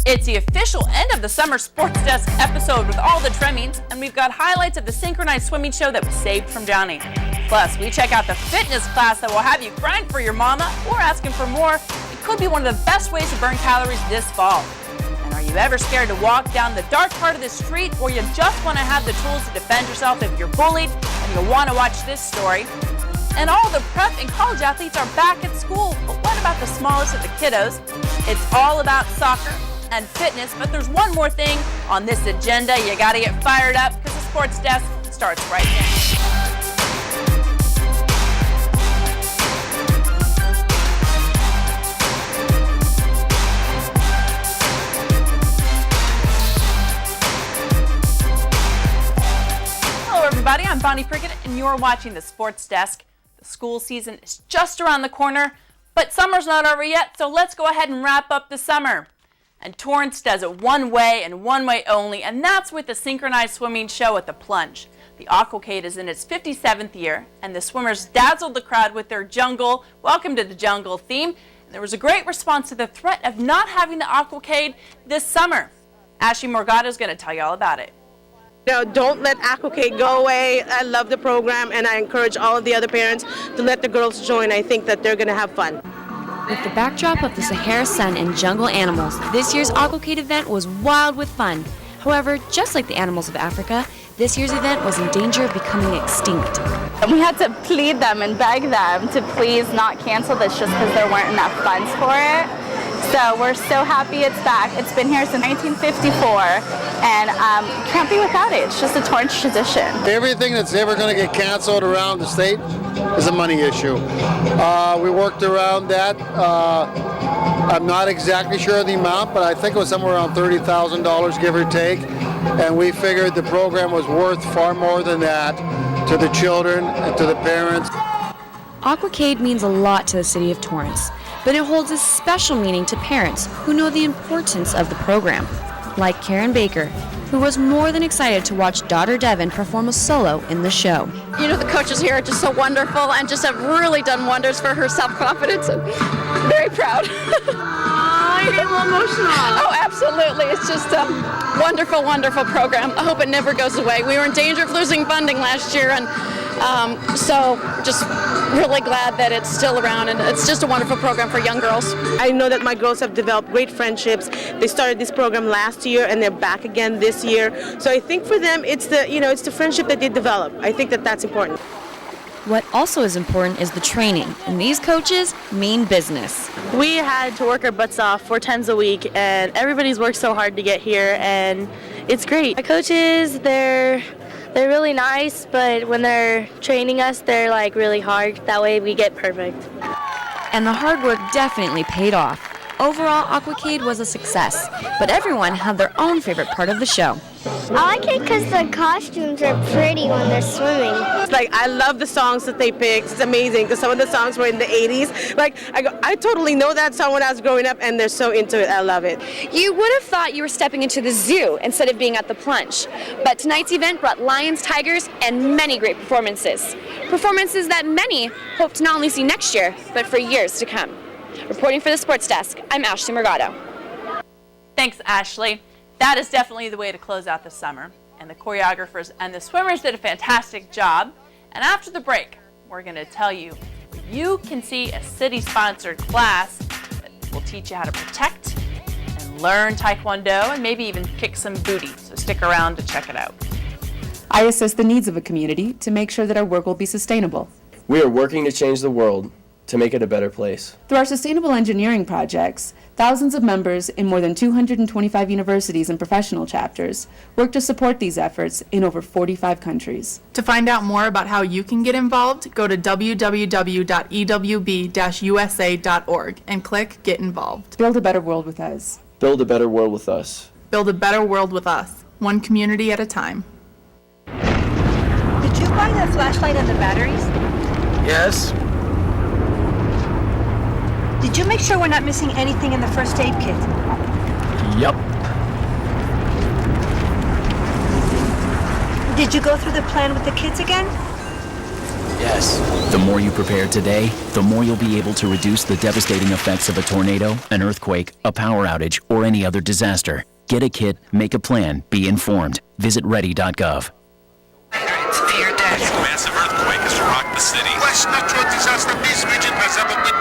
It's the official end of the Summer Sports Desk episode with all the trimmings, and we've got highlights of the synchronized swimming show that was saved from drowning. Plus, we check out the fitness class that will have you grind for your mama or asking for more. It could be one of the best ways to burn calories this fall. And are you ever scared to walk down the dark part of the street, or you just want to have the tools to defend yourself if you're bullied and you'll want to watch this story? And all the prep and college athletes are back at school, but what about the smallest of the kiddos? It's all about soccer and fitness, but there's one more thing on this agenda. You gotta get fired up because the Sports Desk starts right now. Hello everybody, I'm Bonnie Prickitt and you're watching the Sports Desk. The school season is just around the corner, but summer's not over yet, so let's go ahead and wrap up the summer. And Torrance does it one way and one way only, and that's with the synchronized swimming show at the plunge. The Aquacade is in its 57th year, and the swimmers dazzled the crowd with their jungle, welcome to the jungle theme. And there was a great response to the threat of not having the Aquacade this summer. Ashley Morgado is going to tell you all about it. Don't let Aquacade go away. I love the program, and I encourage all of the other parents to let the girls join. I think that they're going to have fun. With the backdrop of the Sahara sun and jungle animals, this year's Aquacade event was wild with fun. However, just like the animals of Africa, this year's event was in danger of becoming extinct. We had to plead them and beg them to please not cancel this just because there weren't enough funds for it. So we're so happy it's back. It's been here since 1954, and can't be without it. It's just a Torrance tradition. Everything that's ever going to get canceled around the state is a money issue. We worked around that. I'm not exactly sure of the amount, but I think it was somewhere around $30,000, give or take. And we figured the program was worth far more than that to the children and to the parents. Aquacade means a lot to the city of Torrance, but it holds a special meaning to parents who know the importance of the program, like Karen Baker, who was more than excited to watch daughter Devin perform a solo in the show. You know, the coaches here are just so wonderful and just have really done wonders for her self-confidence, and very proud. I get a little emotional. Oh, absolutely. It's just a wonderful, wonderful program. I hope it never goes away. We were in danger of losing funding last year, and so just really glad that it's still around, and it's just a wonderful program for young girls. I know that my girls have developed great friendships. They started this program last year, and they're back again this year. So I think for them, it's the friendship that they develop. I think that that's important. What also is important is the training, and these coaches mean business. We had to work our butts off 4 times a week, and everybody's worked so hard to get here, and it's great. My coaches, they're really nice, but when they're training us, they're like really hard. That way we get perfect. And the hard work definitely paid off. Overall, Aquacade was a success, but everyone had their own favorite part of the show. I like it because the costumes are pretty when they're swimming. It's like, I love the songs that they picked. It's amazing because some of the songs were in the 80s. Like, I totally know that song when I was growing up, and they're so into it. I love it. You would have thought you were stepping into the zoo instead of being at the plunge. But tonight's event brought lions, tigers, and many great performances. Performances that many hope to not only see next year, but for years to come. Reporting for the Sports Desk, I'm Ashley Morgado. Thanks, Ashley. That is definitely the way to close out the summer. And the choreographers and the swimmers did a fantastic job. And after the break, we're going to tell you you can see a city-sponsored class that will teach you how to protect and learn Taekwondo and maybe even kick some booty. So stick around to check it out. I assess the needs of a community to make sure that our work will be sustainable. We are working to change the world to make it a better place. Through our sustainable engineering projects, thousands of members in more than 225 universities and professional chapters work to support these efforts in over 45 countries. To find out more about how you can get involved, go to www.ewb-usa.org and click Get Involved. Build a better world with us. Build a better world with us. Build a better world with us, one community at a time. Did you buy the flashlight and the batteries? Yes. Did you make sure we're not missing anything in the first aid kit? Yep. Did you go through the plan with the kids again? Yes. The more you prepare today, the more you'll be able to reduce the devastating effects of a tornado, an earthquake, a power outage, or any other disaster. Get a kit, make a plan, be informed. Visit ready.gov. A massive earthquake has rocked the city. Worst natural disaster this region has ever witnessed.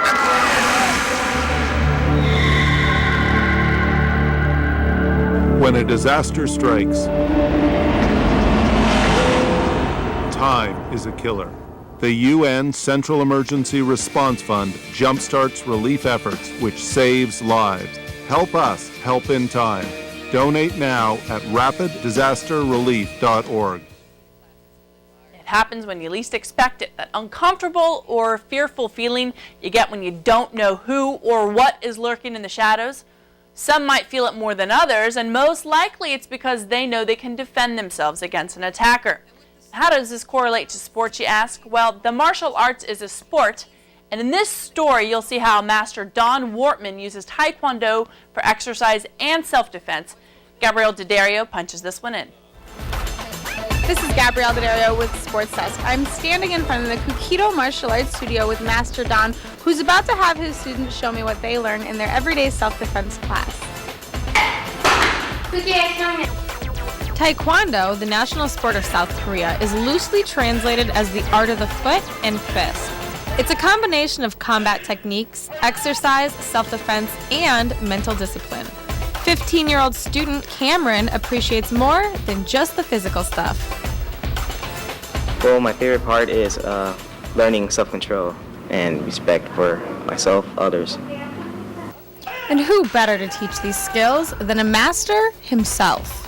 When a disaster strikes, time is a killer. The UN Central Emergency Response Fund jumpstarts relief efforts, which saves lives. Help us help in time. Donate now at rapiddisasterrelief.org. It happens when you least expect it. That uncomfortable or fearful feeling you get when you don't know who or what is lurking in the shadows. Some might feel it more than others, and most likely it's because they know they can defend themselves against an attacker. How does this correlate to sports, you ask? Well, the martial arts is a sport, and in this story you'll see how Master Don Wortman uses Taekwondo for exercise and self-defense. Gabrielle Daddario punches this one in. This is Gabrielle Daddario with Sportsdesk. I'm standing in front of the Kukido Martial Arts Studio with Master Don, who's about to have his students show me what they learn in their everyday self-defense class. Taekwondo, the national sport of South Korea, is loosely translated as the art of the foot and fist. It's a combination of combat techniques, exercise, self-defense, and mental discipline. 15-year-old student Cameron appreciates more than just the physical stuff. Well, my favorite part is learning self-control and respect for myself, others. And who better to teach these skills than a master himself?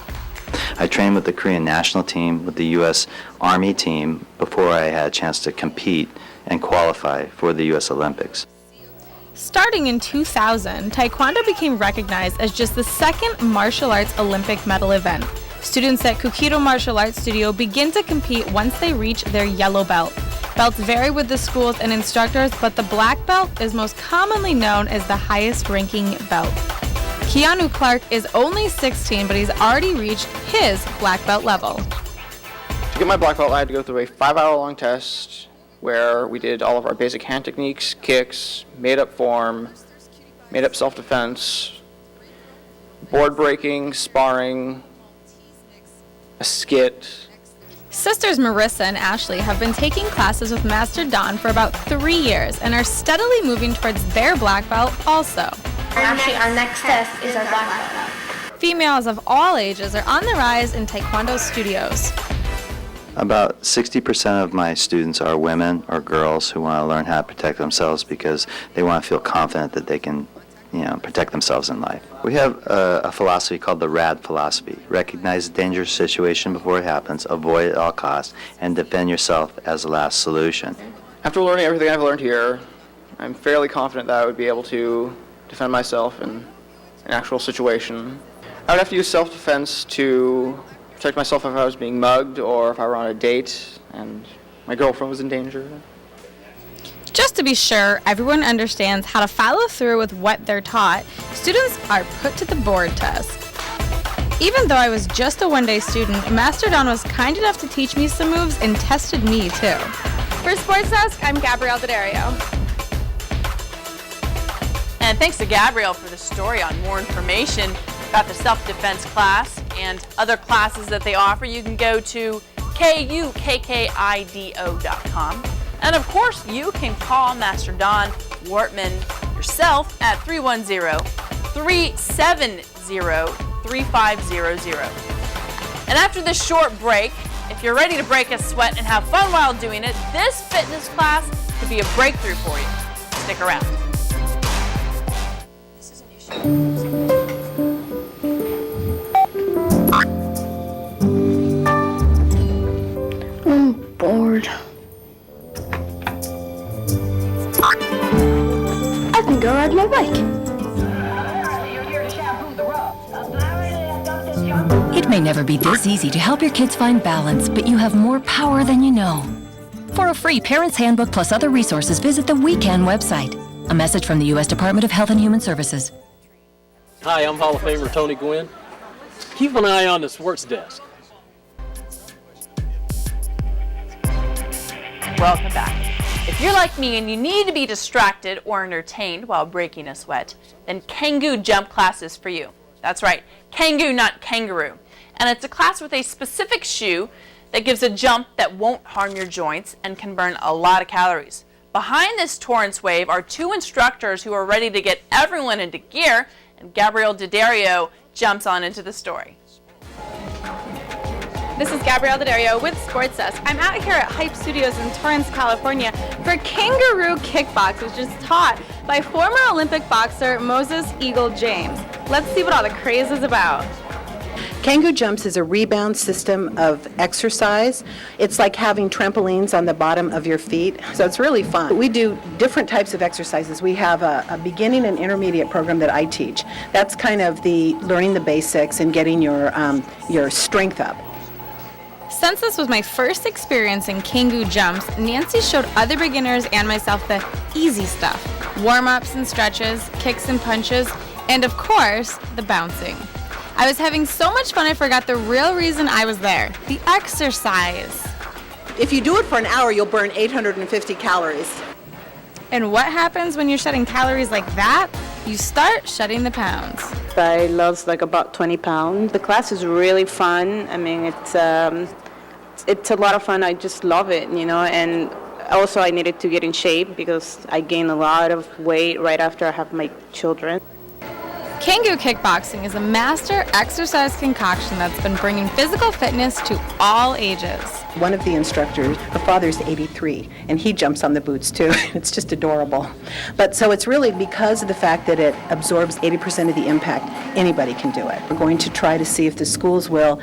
I trained with the Korean national team, with the U.S. Army team, before I had a chance to compete and qualify for the U.S. Olympics. Starting in 2000, Taekwondo became recognized as just the second martial arts Olympic medal event. Students at Kukido Martial Arts Studio begin to compete once they reach their yellow belt. Belts vary with the schools and instructors, but the black belt is most commonly known as the highest ranking belt. Keanu Clark is only 16, but he's already reached his black belt level. To get my black belt, I had to go through a 5-hour-long test where we did all of our basic hand techniques, kicks, made-up form, made-up self-defense, board breaking, sparring, a skit. Sisters Marissa and Ashley have been taking classes with Master Don for about 3 years and are steadily moving towards their black belt also. Actually, our next test is our black belt. Females of all ages are on the rise in Taekwondo studios. About 60% of my students are women or girls who want to learn how to protect themselves because they want to feel confident that they can, protect themselves in life. We have a philosophy called the RAD philosophy. Recognize the dangerous situation before it happens, avoid it at all costs, and defend yourself as the last solution. After learning everything I've learned here, I'm fairly confident that I would be able to defend myself in an actual situation. I would have to use self-defense to protect myself if I was being mugged or if I were on a date and my girlfriend was in danger. Just to be sure everyone understands how to follow through with what they're taught, students are put to the board test. Even though I was just a one-day student, Master Don was kind enough to teach me some moves and tested me too. For Sportsdesk, I'm Gabrielle Daddario. And thanks to Gabrielle for the story. On more information about the self-defense class and other classes that they offer, you can go to kukkido.com. And of course, you can call Master Don Wortman yourself at 310-370-3500. And after this short break, if you're ready to break a sweat and have fun while doing it, this fitness class could be a breakthrough for you. Stick around. I'm bored. I can go ride my bike. It may never be this easy to help your kids find balance, but you have more power than you know. For a free Parent's Handbook plus other resources, visit the WeCan website. A message from the U.S. Department of Health and Human Services. Hi, I'm Hall of Famer Tony Gwynn. Keep an eye on the Sportsdesk. Welcome back. If you're like me and you need to be distracted or entertained while breaking a sweat, then Kangoo Jump class is for you. That's right, Kangoo, not kangaroo. And it's a class with a specific shoe that gives a jump that won't harm your joints and can burn a lot of calories. Behind this Torrance wave are two instructors who are ready to get everyone into gear, and Gabrielle D'Addario jumps on into the story. This is Gabrielle D'Addario with Sportsdesk. I'm out here at Hype Studios in Torrance, California for Kangaroo Kickbox, which is taught by former Olympic boxer Moses Eagle James. Let's see what all the craze is about. Kangoo Jumps is a rebound system of exercise. It's like having trampolines on the bottom of your feet, so it's really fun. We do different types of exercises. We have a beginning and intermediate program that I teach. That's kind of the learning the basics and getting your strength up. Since this was my first experience in Kangoo Jumps, Nancy showed other beginners and myself the easy stuff. Warm-ups and stretches, kicks and punches, and of course, the bouncing. I was having so much fun I forgot the real reason I was there, the exercise. If you do it for an hour, you'll burn 850 calories. And what happens when you're shedding calories like that? You start shedding the pounds. I lost like about 20 pounds. The class is really fun. I mean, it's a lot of fun. I just love it, you know, and also I needed to get in shape because I gained a lot of weight right after I have my children. Kangoo Kickboxing is a master exercise concoction that's been bringing physical fitness to all ages. One of the instructors, her father's 83, and he jumps on the boots too. It's just adorable. But so it's really because of the fact that it absorbs 80% of the impact, anybody can do it. We're going to try to see if the schools will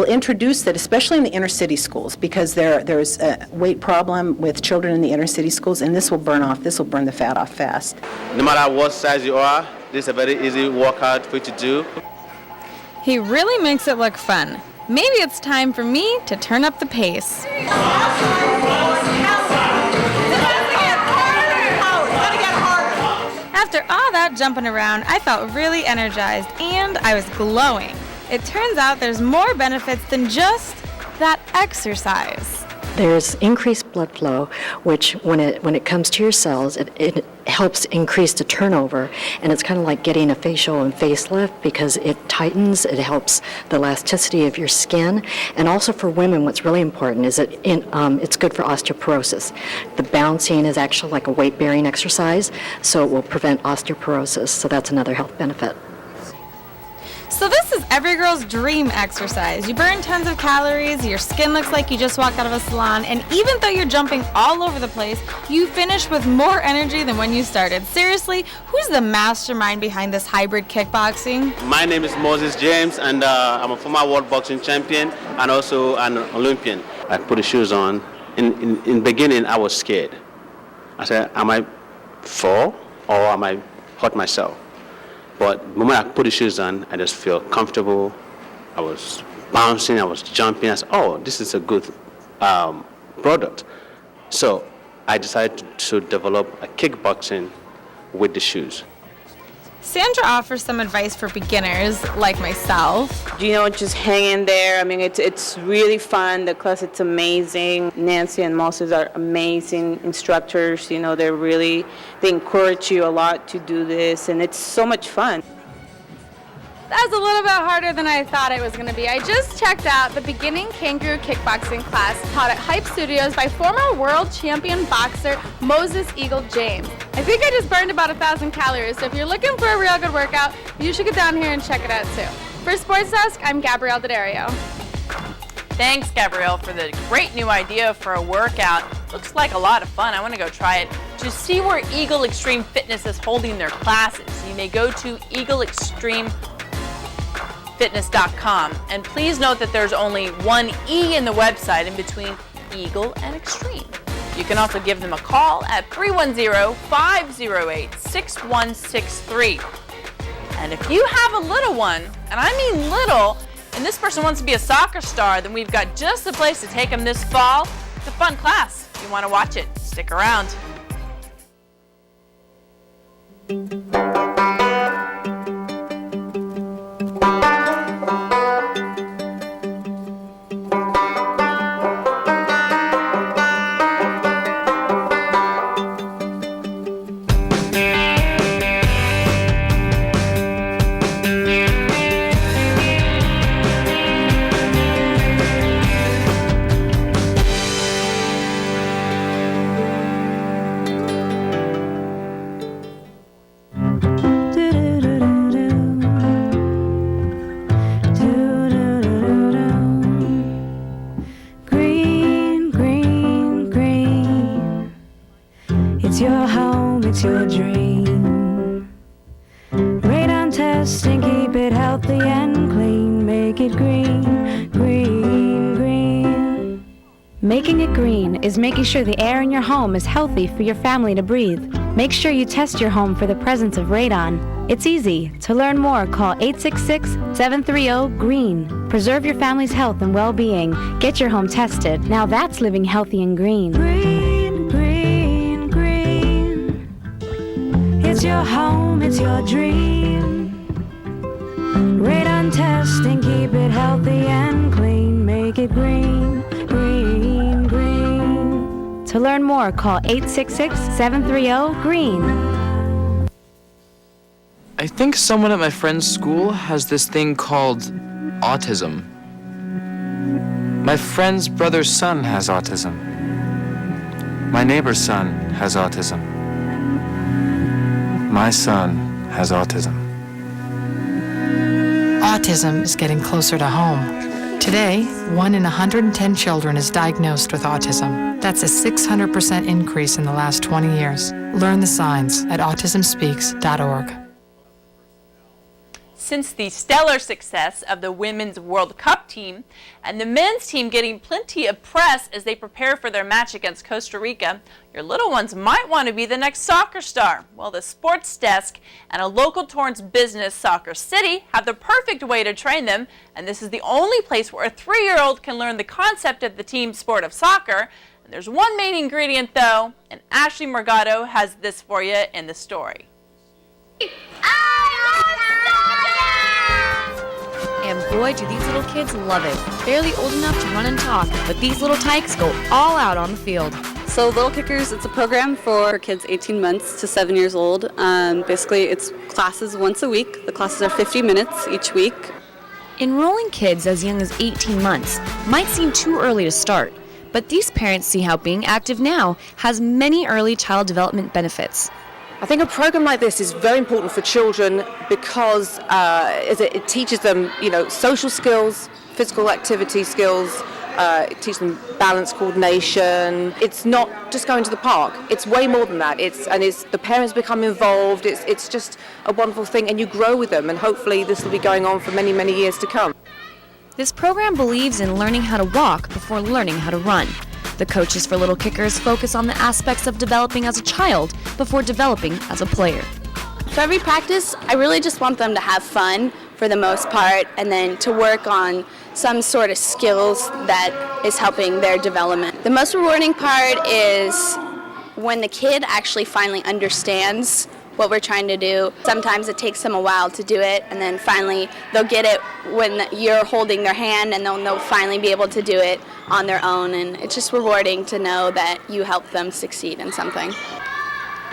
introduce that, especially in the inner city schools, because there's a weight problem with children in the inner city schools, and this will burn the fat off fast. No matter what size you are, this is a very easy workout for you to do. He really makes it look fun. Maybe it's time for me to turn up the pace. After all that jumping around, I felt really energized and I was glowing. It turns out there's more benefits than just that exercise. There's increased blood flow, which when it comes to your cells, it helps increase the turnover, and it's kind of like getting a facial and facelift because it tightens, it helps the elasticity of your skin, and also for women, what's really important is that it's good for osteoporosis. The bouncing is actually like a weight-bearing exercise, so it will prevent osteoporosis, so that's another health benefit. So this is every girl's dream exercise. You burn tons of calories, your skin looks like you just walked out of a salon, and even though you're jumping all over the place, you finish with more energy than when you started. Seriously, who's the mastermind behind this hybrid kickboxing? My name is Moses James, and I'm a former world boxing champion and also an Olympian. I put the shoes on. In beginning, I was scared. I said, am I fall or am I hurt myself? But the moment I put the shoes on, I just feel comfortable. I was bouncing, I was jumping. I said, oh, this is a good product. So I decided to develop a kickboxing with the shoes. Sandra offers some advice for beginners like myself. You know, just hang in there. I mean, it's really fun. The class, it's amazing. Nancy and Moses are amazing instructors. You know, they encourage you a lot to do this, and it's so much fun. That was a little bit harder than I thought it was going to be. I just checked out the beginning Kangaroo Kickboxing class taught at Hype Studios by former world champion boxer Moses Eagle James. I think I just burned about 1,000 calories, so if you're looking for a real good workout, you should get down here and check it out too. For Sportsdesk, I'm Gabrielle D'Addario. Thanks, Gabrielle, for the great new idea for a workout. Looks like a lot of fun. I want to go try it. To see where Eagle Extreme Fitness is holding their classes, you may go to eagleextremefitness.com. And please note that there's only one E in the website in between Eagle and Extreme. You can also give them a call at 310-508-6163. And if you have a little one, and I mean little, and this person wants to be a soccer star, then we've got just the place to take them this fall. It's a fun class. If you want to watch it, stick around. test and keep it healthy and clean. Make it green, green, green. Making it green is making sure the air in your home is healthy for your family to breathe. Make sure you test your home for the presence of radon. It's easy. To learn more, call 866-730-GREEN. Preserve your family's health and well-being. Get your home tested. Now that's living healthy and green. Green, green, green. It's your home, it's your dream. Radon test and keep it healthy and clean. Make it green, green, green. To learn more, call 866-730-GREEN. I think someone at my friend's school has this thing called autism. My friend's brother's son has autism. My neighbor's son has autism. My son has autism. Autism is getting closer to home. Today, 1 in 110 children is diagnosed with autism. That's a 600% increase in the last 20 years. Learn the signs at autismspeaks.org. Since the stellar success of the Women's World Cup team and the men's team getting plenty of press as they prepare for their match against Costa Rica, your little ones might want to be the next soccer star. Well, the Sportsdesk and a local Torrance business, Soccer City, have the perfect way to train them, and this is the only place where a 3-year-old can learn the concept of the team sport of soccer. And there's one main ingredient, though, and Ashley Morgado has this for you in the story. And boy, do these little kids love it. Barely old enough to run and talk, but these little tykes go all out on the field. So Little Kickers, it's a program for kids 18 months to 7 years old. Basically, it's classes once a week. The classes are 50 minutes each week. Enrolling kids as young as 18 months might seem too early to start, but these parents see how being active now has many early child development benefits. I think a program like this is very important for children because it teaches them, social skills, physical activity skills. It teaches them balance, coordination. It's not just going to the park. It's way more than that. The parents become involved. It's just a wonderful thing, and you grow with them. And hopefully, this will be going on for many, many years to come. This program believes in learning how to walk before learning how to run. The coaches for Little Kickers focus on the aspects of developing as a child before developing as a player. For every practice, I really just want them to have fun for the most part and then to work on some sort of skills that is helping their development. The most rewarding part is when the kid actually finally understands what we're trying to do. Sometimes it takes them a while to do it, and then finally they'll get it when you're holding their hand, and they'll finally be able to do it on their own, and it's just rewarding to know that you help them succeed in something.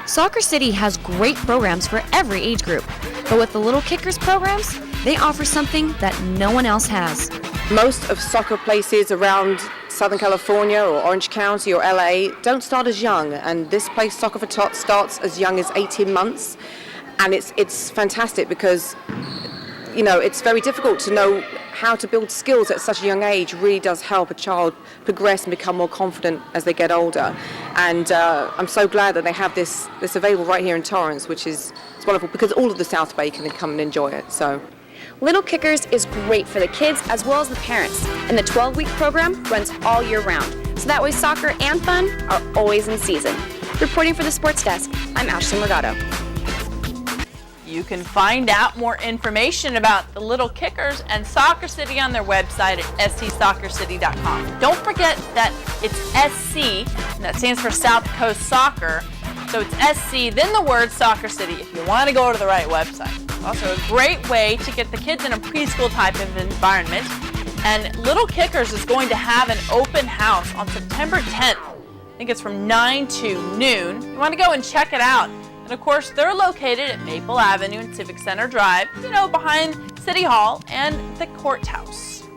Soccer City has great programs for every age group, but with the Little Kickers programs, they offer something that no one else has. Most of soccer places around Southern California or Orange County or LA don't start as young, and this place, Soccer for Tots, starts as young as 18 months, and it's fantastic because it's very difficult to know how to build skills at such a young age. Really does help a child progress and become more confident as they get older. And I'm so glad that they have this available right here in Torrance, which is wonderful because all of the South Bay can come and enjoy it. So. Little Kickers is great for the kids as well as the parents, and the 12-week program runs all year round, so that way soccer and fun are always in season. Reporting for the Sports Desk, I'm Ashley Morgado. You can find out more information about the Little Kickers and Soccer City on their website at scsoccercity.com. Don't forget that it's SC, and that stands for South Coast Soccer. So it's SC, then the word Soccer City if you want to go to the right website. Also a great way to get the kids in a preschool type of environment. And Little Kickers is going to have an open house on September 10th. I think it's from 9 to noon. You want to go and check it out. And of course, they're located at Maple Avenue and Civic Center Drive, behind City Hall and the courthouse.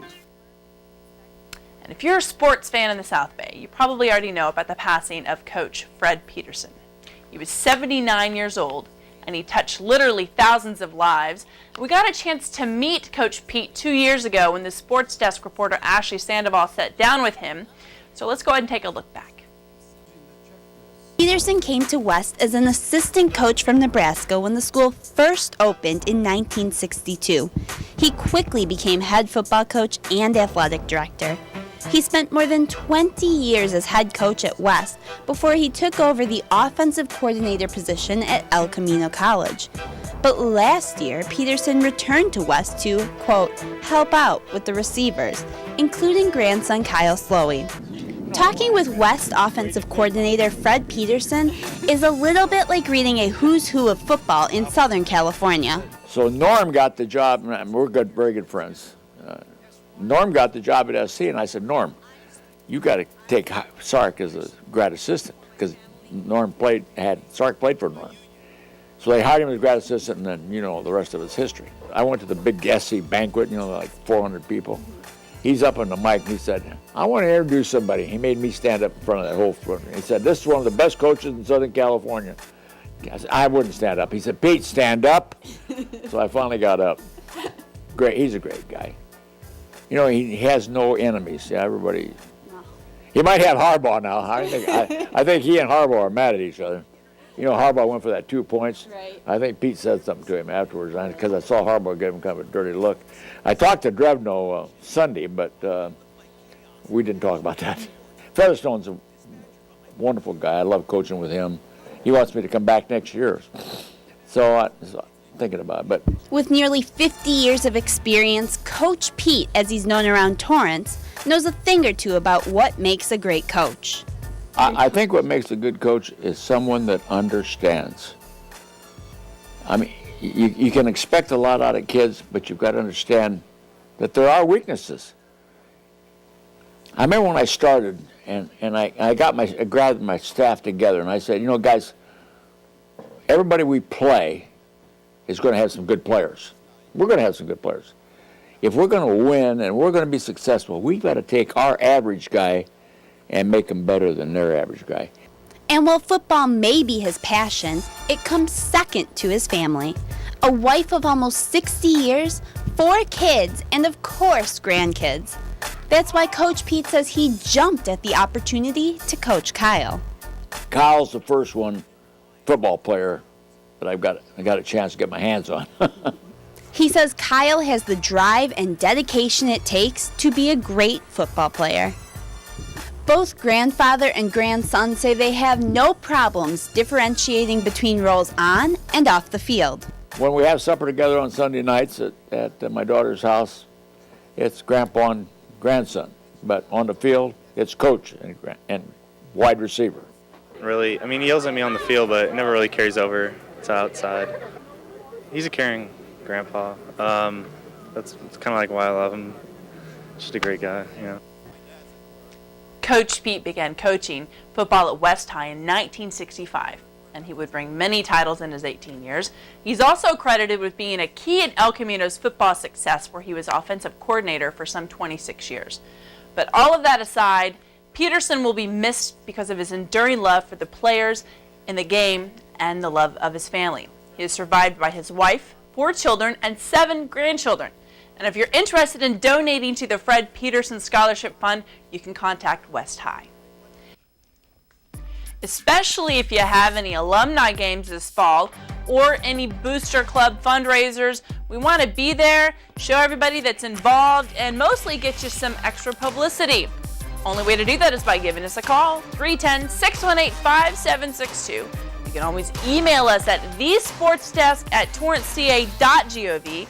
And if you're a sports fan in the South Bay, you probably already know about the passing of Coach Fred Peterson. He was 79 years old, and he touched literally thousands of lives. We got a chance to meet Coach Pete 2 years ago when the Sports Desk reporter Ashley Sandoval sat down with him. So let's go ahead and take a look back. Peterson came to West as an assistant coach from Nebraska when the school first opened in 1962. He quickly became head football coach and athletic director. He spent more than 20 years as head coach at West before he took over the offensive coordinator position at El Camino College. But last year, Peterson returned to West to, quote, help out with the receivers, including grandson Kyle Slowey. Talking with West offensive coordinator Fred Peterson is a little bit like reading a who's who of football in Southern California. So Norm got the job, and we're good, very good friends. Norm got the job at SC, and I said, Norm, you got to take Sark as a grad assistant, because Sark played for Norm. So they hired him as grad assistant, and then, the rest of it's history. I went to the big SC banquet, like 400 people. He's up on the mic, and he said, I want to introduce somebody. He made me stand up in front of that whole front. He said, this is one of the best coaches in Southern California. I said, I wouldn't stand up. He said, Pete, stand up. So I finally got up. Great, he's a great guy. He has no enemies. Yeah, everybody. He might have Harbaugh now. I think he and Harbaugh are mad at each other. Harbaugh went for that 2 points. Right. I think Pete said something to him afterwards because I saw Harbaugh give him kind of a dirty look. I talked to Drevno Sunday, but we didn't talk about that. Featherstone's a wonderful guy. I love coaching with him. He wants me to come back next year. So I'm thinking about it. But with nearly 50 years of experience, Coach Pete, as he's known around Torrance, knows a thing or two about what makes a great coach. I think what makes a good coach is someone that understands. I mean, you can expect a lot out of kids, but you've got to understand that there are weaknesses. I remember when I started, and I gathered my staff together, and I said, guys, everybody we play is going to have some good players. We're going to have some good players. If we're going to win and we're going to be successful, we've got to take our average guy and make them better than their average guy. And while football may be his passion, it comes second to his family. A wife of almost 60 years, 4 kids, and of course, grandkids. That's why Coach Pete says he jumped at the opportunity to coach Kyle. Kyle's the first football player that I got a chance to get my hands on. He says Kyle has the drive and dedication it takes to be a great football player. Both grandfather and grandson say they have no problems differentiating between roles on and off the field. When we have supper together on Sunday nights at my daughter's house, it's grandpa and grandson. But on the field, it's coach and wide receiver. Really, he yells at me on the field, but it never really carries over to outside. He's a caring grandpa. That's kind of like why I love him. Just a great guy, Coach Pete began coaching football at West High in 1965, and he would bring many titles in his 18 years. He's also credited with being a key in El Camino's football success, where he was offensive coordinator for some 26 years. But all of that aside, Peterson will be missed because of his enduring love for the players in the game and the love of his family. He is survived by his wife, 4 children, and 7 grandchildren. And if you're interested in donating to the Fred Peterson Scholarship Fund, you can contact West High. Especially if you have any alumni games this fall or any booster club fundraisers, we want to be there, show everybody that's involved, and mostly get you some extra publicity. Only way to do that is by giving us a call, 310-618-5762. You can always email us at thesportsdesk@torranceca.gov.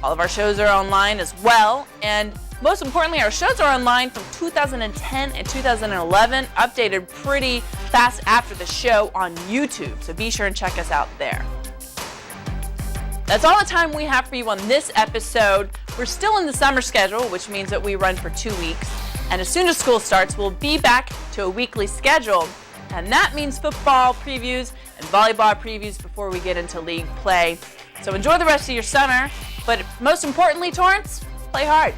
All of our shows are online as well, and most importantly, our shows are online from 2010 and 2011, updated pretty fast after the show on YouTube, so be sure and check us out there. That's all the time we have for you on this episode. We're still in the summer schedule, which means that we run for 2 weeks, and as soon as school starts, we'll be back to a weekly schedule, and that means football previews and volleyball previews before we get into league play. So enjoy the rest of your summer. But most importantly, Torrance, play hard.